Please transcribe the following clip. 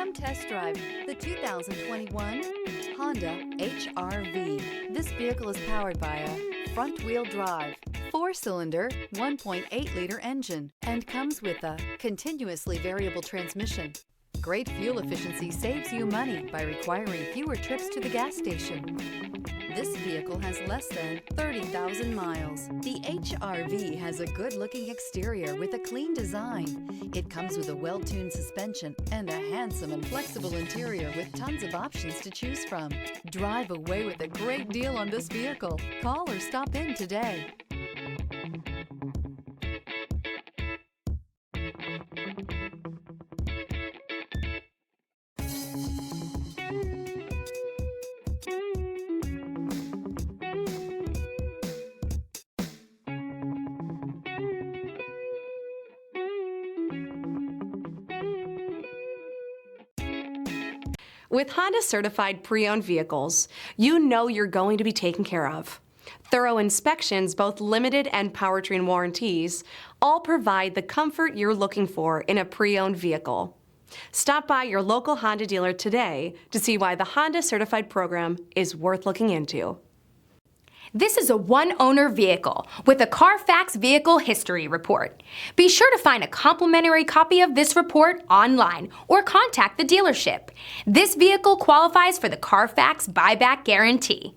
Come test drive the 2021 Honda HR-V. This vehicle is powered by a front-wheel drive, 4-cylinder, 1.8-liter engine, and comes with a continuously variable transmission. Great fuel efficiency saves you money by requiring fewer trips to the gas station. This vehicle has less than 30,000 miles. The HR-V has a good-looking exterior with a clean design. It comes with a well-tuned suspension and a handsome and flexible interior with tons of options to choose from. Drive away with a great deal on this vehicle. Call or stop in today. With Honda certified pre-owned vehicles, you know you're going to be taken care of. Thorough inspections, both limited and powertrain warranties, all provide the comfort you're looking for in a pre-owned vehicle. Stop by your local Honda dealer today to see why the Honda certified program is worth looking into. This is a one-owner vehicle with a Carfax Vehicle History Report. Be sure to find a complimentary copy of this report online or contact the dealership. This vehicle qualifies for the Carfax Buyback Guarantee.